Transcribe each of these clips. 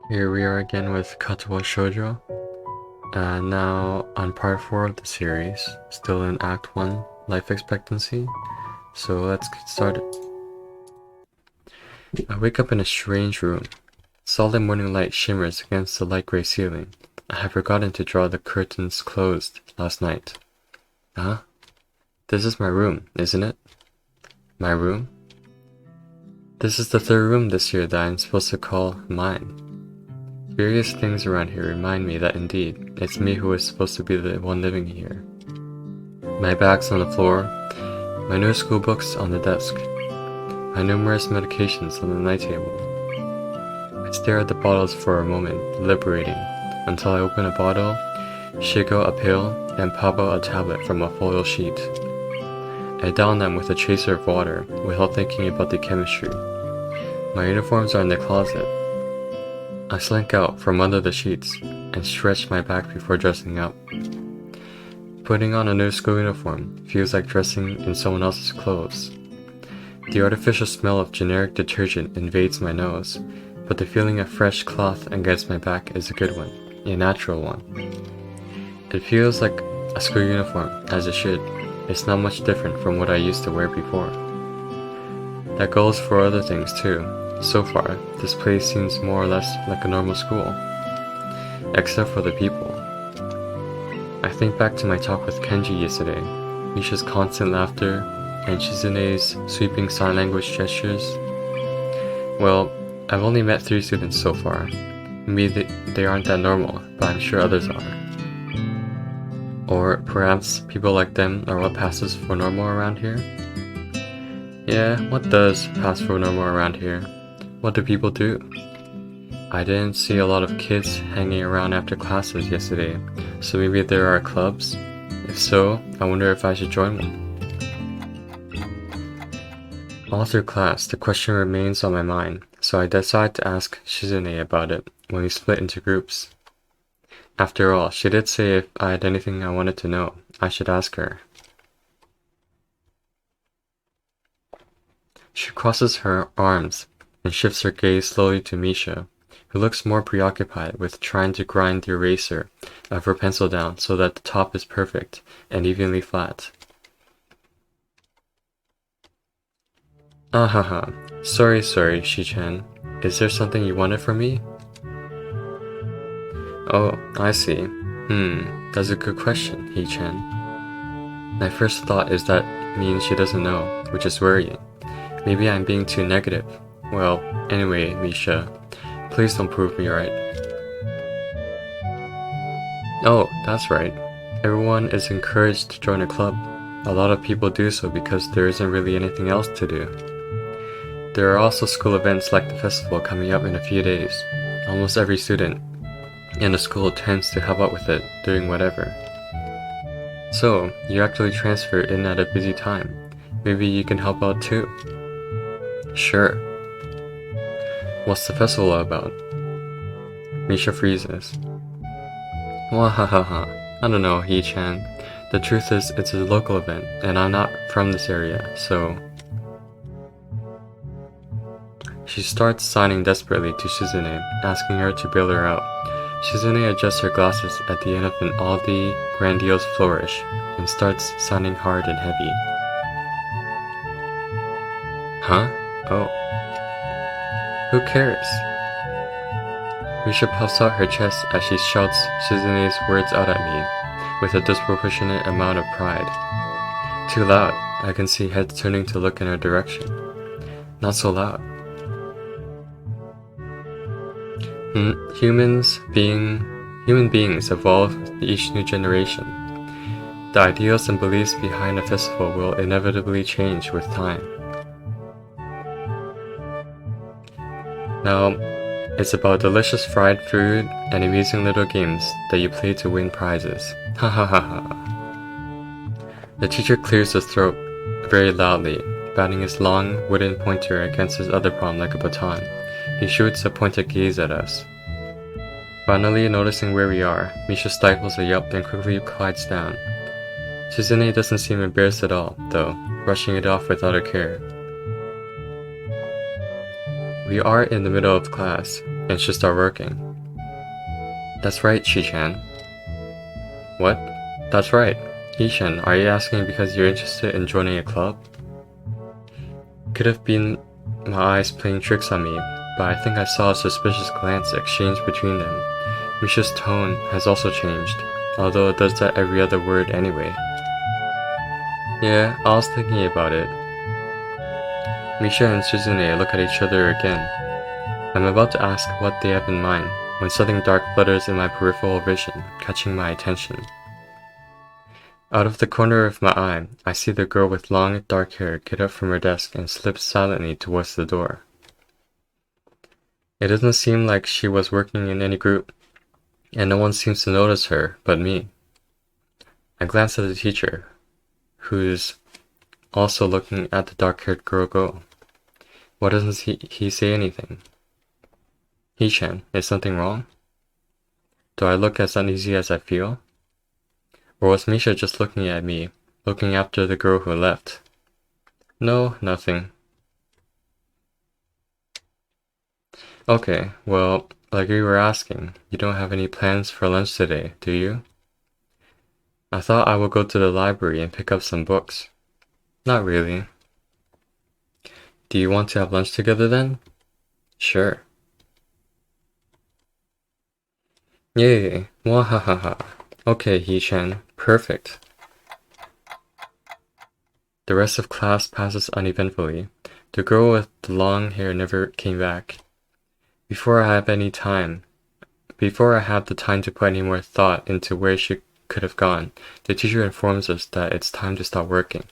Here we are again with Katawa Shoujo, and now on part 4 of the series, still in Act 1, Life Expectancy. So let's get started. I wake up in a strange room. Solid morning light shimmers against the light gray ceiling. I have forgotten to draw the curtains closed last night. Huh? This is my room, isn't it? My room? This is the third room this year that I'm supposed to call mine. Various things around here remind me that indeed, it's me who is supposed to be the one living here. My bag's on the floor, my new school books on the desk, my numerous medications on the night table. I stare at the bottles for a moment, deliberating, until I open a bottle, shake out a pill, and pop out a tablet from a foil sheet. I down them with a chaser of water, without thinking about the chemistry. My uniforms are in the closet. I slink out from under the sheets and stretch my back before dressing up. Putting on a new school uniform feels like dressing in someone else's clothes. The artificial smell of generic detergent invades my nose, but the feeling of fresh cloth against my back is a good one, a natural one. It feels like a school uniform, as it should. It's not much different from what I used to wear before. That goes for other things too. So far, this place seems more or less like a normal school, except for the people. I think back to my talk with Kenji yesterday, Misha's constant laughter, and Shizune's sweeping sign language gestures. Well, I've only met 3 students so far. Maybe they aren't that normal, but I'm sure others are. Or perhaps people like them are what passes for normal around here? Yeah, what does pass for normal around here? What do people do? I didn't see a lot of kids hanging around after classes yesterday, so maybe there are clubs? If so, I wonder if I should join one. All through class, the question remains on my mind, so I decide to ask Shizune about it when we split into groups. After all, she did say if I had anything I wanted to know, I should ask her. She crosses her arms and shifts her gaze slowly to Misha, who looks more preoccupied with trying to grind the eraser of her pencil down so that the top is perfect and evenly flat. Ahaha, sorry, Shi-chan. Is there something you wanted from me? Oh, I see. That's a good question, He-chan. My first thought is that means she doesn't know, which is worrying. Maybe I'm being too negative. Well, anyway, Misha, please don't prove me right. Oh, that's right. Everyone is encouraged to join a club. A lot of people do so because there isn't really anything else to do. There are also school events like the festival coming up in a few days. Almost every student in the school tends to help out with it, doing whatever. So, you actually transferred in at a busy time. Maybe you can help out too. Sure. What's the festival about? Misha freezes. Wahahaha. I don't know, He-chan. The truth is, it's a local event, and I'm not from this area, so... She starts signing desperately to Shizune, asking her to bail her out. Shizune adjusts her glasses at the end of an oddly grandiose flourish, and starts signing hard and heavy. Huh? Oh. Who cares? Misha puffs out her chest as she shouts Shizune's words out at me, with a disproportionate amount of pride. Too loud, I can see heads turning to look in her direction. Not so loud. Human beings evolve with each new generation. The ideals and beliefs behind a festival will inevitably change with time. Now, it's about delicious fried food and amusing little games that you play to win prizes. Ha ha ha ha. The teacher clears his throat very loudly, batting his long wooden pointer against his other palm like a baton. He shoots a pointed gaze at us. Finally, noticing where we are, Misha stifles a yelp and quickly quiets down. Shizune doesn't seem embarrassed at all, though, brushing it off without a care. We are in the middle of class. and should start working. That's right, Shi-chan. What? That's right. Ishan, are you asking because you're interested in joining a club? Could have been my eyes playing tricks on me, but I think I saw a suspicious glance exchanged between them. Misha's tone has also changed, although it does that every other word anyway. Yeah, I was thinking about it. Misha and Suzune look at each other again. I'm about to ask what they have in mind, when something dark flutters in my peripheral vision, catching my attention. Out of the corner of my eye, I see the girl with long, dark hair get up from her desk and slip silently towards the door. It doesn't seem like she was working in any group, and no one seems to notice her but me. I glance at the teacher, who's also looking at the dark-haired girl go. Why doesn't he say anything? Hee-chan, is something wrong? Do I look as uneasy as I feel? Or was Misha just looking at me, looking after the girl who left? No, nothing. Okay, well, like you were asking, you don't have any plans for lunch today, do you? I thought I would go to the library and pick up some books. Not really. Do you want to have lunch together then? Sure. Yay, wahahaha. Okay, Hee-chan, perfect. The rest of class passes uneventfully. The girl with the long hair never came back. Before I have the time to put any more thought into where she could have gone, the teacher informs us that it's time to start working.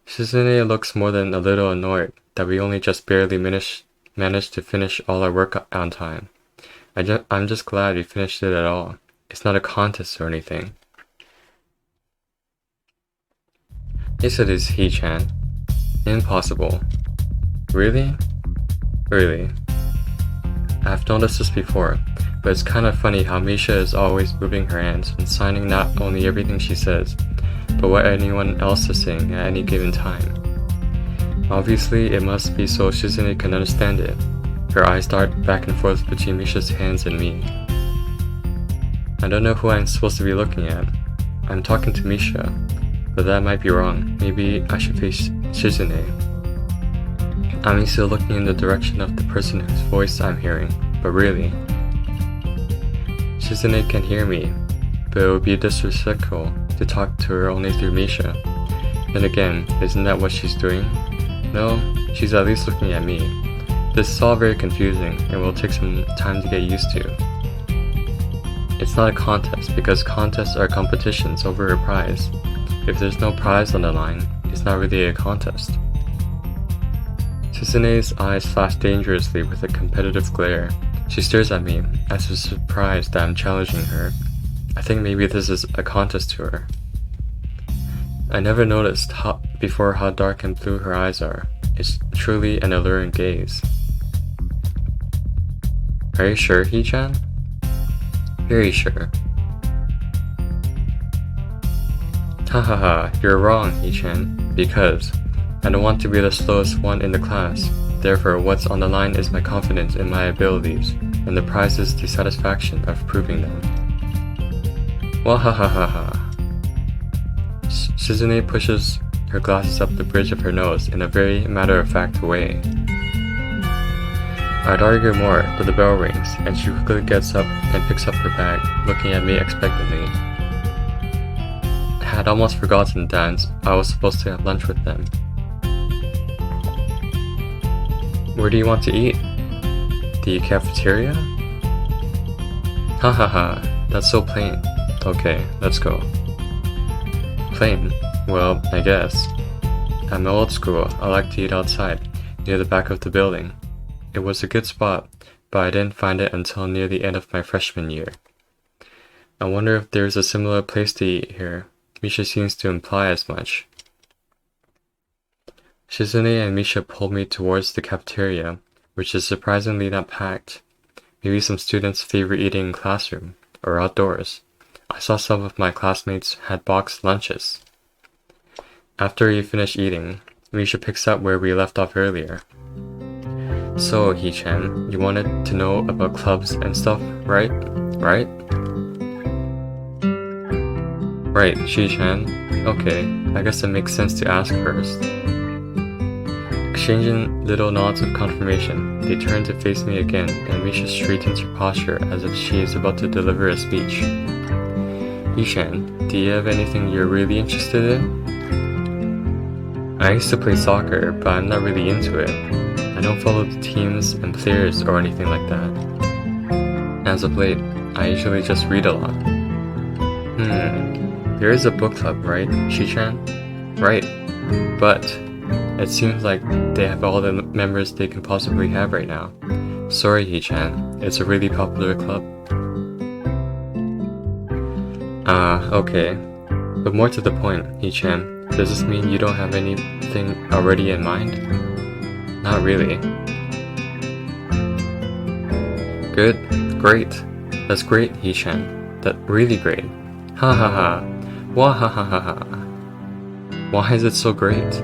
Suzune looks more than a little annoyed that we only just barely managed to finish all our work on time. I'm just glad we finished it at all. It's not a contest or anything. Yes, it is, Hee-chan. Impossible. Really? Really. I've noticed this before, but it's kind of funny how Misha is always moving her hands and signing not only everything she says, but what anyone else is saying at any given time. Obviously, it must be so Suzune can understand it. Her eyes dart back and forth between Misha's hands and me. I don't know who I'm supposed to be looking at. I'm talking to Misha, but that might be wrong. Maybe I should face Suzune. I'm used to looking in the direction of the person whose voice I'm hearing, but really. Suzune can hear me, but it would be disrespectful to talk to her only through Misha. Then again, isn't that what she's doing? No, she's at least looking at me. This is all very confusing and will take some time to get used to. It's not a contest because contests are competitions over a prize. If there's no prize on the line, it's not really a contest. Suzune's eyes flash dangerously with a competitive glare. She stares at me, as if surprised that I'm challenging her. I think maybe this is a contest to her. I never noticed before how dark and blue her eyes are. It's truly an alluring gaze. Are you sure, Hee-chan? Very sure. Hahaha, you're wrong, Hee-chan, because I don't want to be the slowest one in the class. Therefore, what's on the line is my confidence in my abilities, and the prize is the satisfaction of proving them. Wahahaha. Suzune pushes her glasses up the bridge of her nose in a very matter-of-fact way. I'd argue more, but the bell rings, and she quickly gets up and picks up her bag, looking at me expectantly. I had almost forgotten that I was supposed to have lunch with them. Where do you want to eat? The cafeteria? Hahaha, that's so plain. Okay, let's go. Plain? Well, I guess. I'm old school. I like to eat outside, near the back of the building. It was a good spot, but I didn't find it until near the end of my freshman year. I wonder if there's a similar place to eat here. Misha seems to imply as much. Shizune and Misha pulled me towards the cafeteria, which is surprisingly not packed. Maybe some students favor eating in classroom, or outdoors. I saw some of my classmates had boxed lunches. After we finish eating, Misha picks up where we left off earlier. So, Hee-chan, you wanted to know about clubs and stuff, right? Right? Right, Shi-chan. Okay, I guess it makes sense to ask first. Exchanging little nods of confirmation, they turn to face me again, and Misha straightens her posture as if she is about to deliver a speech. Hee-chan, do you have anything you're really interested in? I used to play soccer, but I'm not really into it. I don't follow the teams and players or anything like that. As of late, I usually just read a lot. There is a book club, right, Shi-chan? Right, but it seems like they have all the members they can possibly have right now. Sorry, Hee-chan, it's a really popular club. Okay. But more to the point, Hee-chan, does this mean you don't have anything already in mind? Not really. Good. Great. That's great, Hee-chan. That's really great. Ha ha ha. Wah ha ha ha ha. Why is it so great?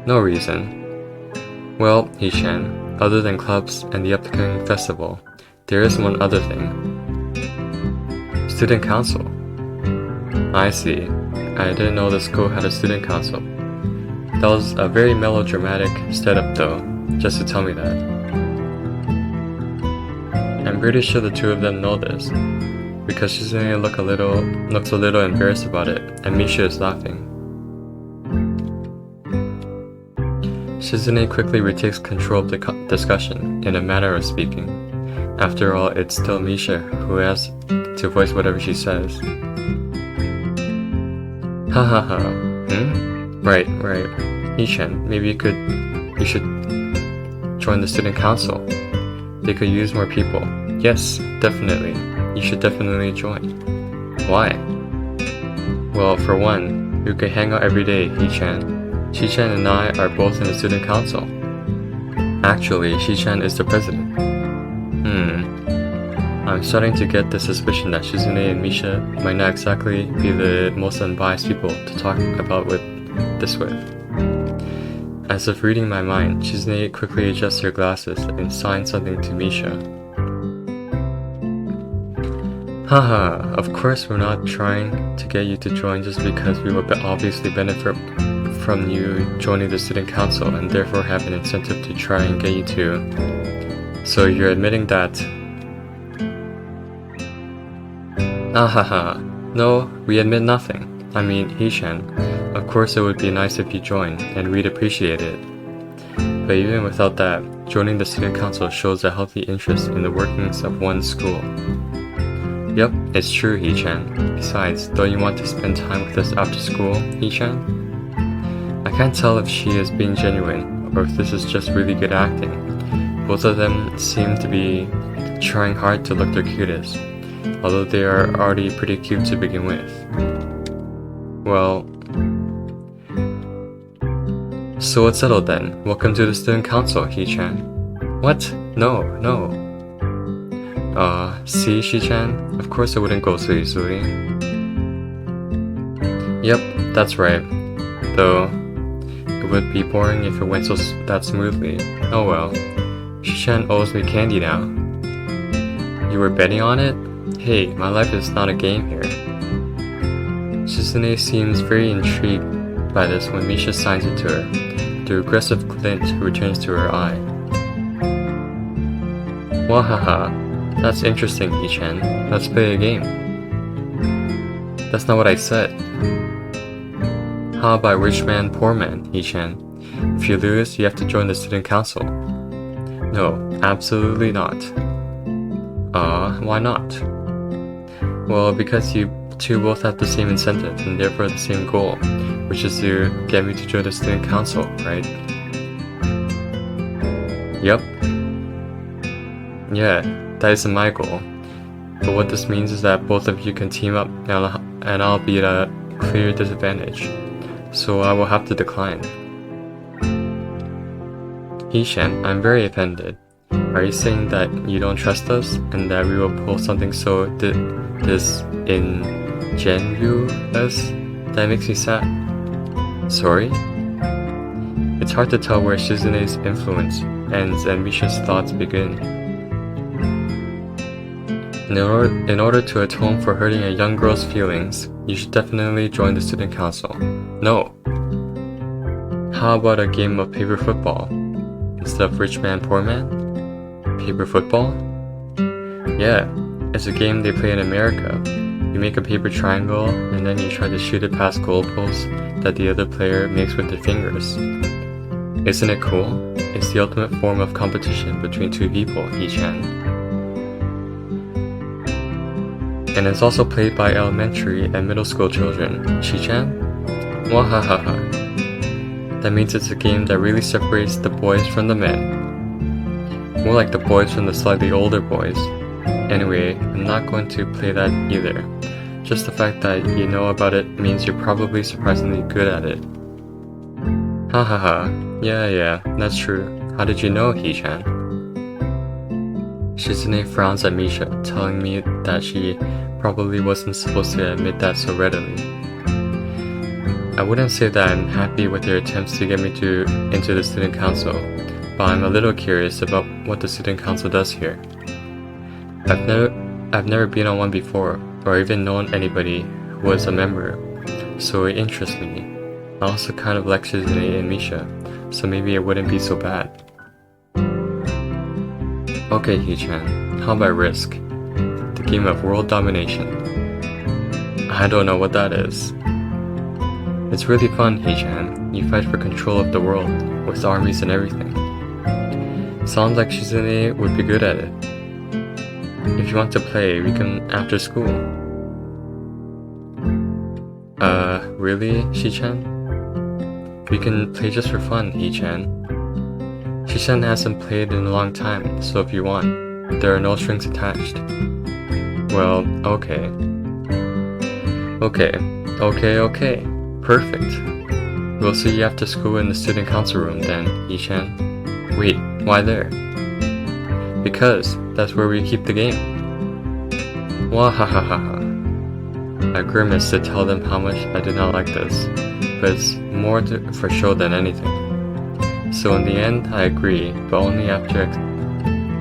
No reason. Well, Hee-chan, other than clubs and the upcoming festival, there is one other thing. Student council. I see. I didn't know the school had a student council. That was a very melodramatic setup though, just to tell me that. I'm pretty sure the two of them know this, because Shizune looks a little embarrassed about it, and Misha is laughing. Shizune quickly retakes control of the discussion, in a manner of speaking. After all, it's still Misha who has to voice whatever she says. Ha ha ha. Right. Hee-chan, maybe you should join the student council. They could use more people. Yes, definitely. You should definitely join. Why? Well, for one, you could hang out every day, Hee-chan. Shi-chan and I are both in the student council. Actually, Shi-chan is the president. I'm starting to get the suspicion that Shizune and Misha might not exactly be the most unbiased people to talk about this with. As if reading my mind, Shizune quickly adjusts her glasses and signs something to Misha. Haha, of course we're not trying to get you to join just because we will obviously benefit from you joining the student council and therefore have an incentive to try and get you to. So you're admitting that... No, we admit nothing. I mean, Hee-chan, of course it would be nice if you joined, and we'd appreciate it. But even without that, joining the student council shows a healthy interest in the workings of one's school. Yep, it's true, Hee-chan. Besides, don't you want to spend time with us after school, Hee-chan? I can't tell if she is being genuine, or if this is just really good acting. Both of them seem to be trying hard to look their cutest, although they are already pretty cute to begin with. Well... So it's settled then. Welcome to the student council, Hee-chan. What? No. See, Shi-chan? Of course it wouldn't go so easily. Yep, that's right. Though, it would be boring if it went that smoothly. Oh well. Shi-chan owes me candy now. You were betting on it? Hey, my life is not a game here. Shizune seems very intrigued by this when Misha signs it to her. The aggressive glint returns to her eye. Wahaha, that's interesting, Hee-chan. Let's play a game. That's not what I said. How about rich man, poor man, Hee-chan? If you lose, you have to join the student council. No, absolutely not. Why not? Well, because you two both have the same incentive and therefore the same goal, which is to get me to join the student council, right? Yep. Yeah, that is my goal. But what this means is that both of you can team up and I'll be at a clear disadvantage. So I will have to decline. Hee-chan, I'm very offended. Are you saying that you don't trust us and that we will pull something so disingenuous? That makes me sad. Sorry? It's hard to tell where Shizune's influence ends and Misha's thoughts begin. In order to atone for hurting a young girl's feelings, you should definitely join the student council. No. How about a game of paper football? Instead of rich man, poor man? Paper football? Yeah, it's a game they play in America. You make a paper triangle and then you try to shoot it past goalposts that the other player makes with their fingers. Isn't it cool? It's the ultimate form of competition between two people, Hee-chan. And it's also played by elementary and middle school children, Shi-chan? Wahahaha. That means it's a game that really separates the boys from the men. More like the boys from the slightly older boys. Anyway, I'm not going to play that either. Just the fact that you know about it means you're probably surprisingly good at it. Hahaha. Yeah, that's true. How did you know, Hee-chan? Shizune frowns at Misha, telling me that she probably wasn't supposed to admit that so readily. I wouldn't say that I'm happy with their attempts to get me into the student council, but I'm a little curious about what the student council does here. I've never been on one before, or even known anybody who was a member, so it interests me. I also kind of like Shizune and Misha, so maybe it wouldn't be so bad. Okay, Hee-chan, how about Risk? The game of world domination. I don't know what that is. It's really fun, Hee-chan. You fight for control of the world, with armies and everything. Sounds like Shizune would be good at it. If you want to play, we can after school. Really, Shi-chan? We can play just for fun, Hee-chan. Shi-chan hasn't played in a long time, so if you want, there are no strings attached. Well, okay. Okay. Perfect. We'll see you after school in the student council room then, Hee-chan. Wait, why there? Because that's where we keep the game. Wahahaha. I grimaced to tell them how much I did not like this, but it's more for show than anything. So in the end, I agree, but only after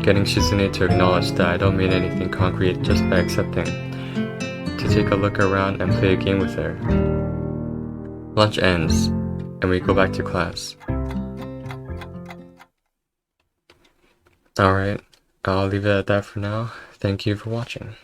getting Shizune to acknowledge that I don't mean anything concrete just by accepting to take a look around and play a game with her. Lunch ends, and we go back to class. Alright, I'll leave it at that for now. Thank you for watching.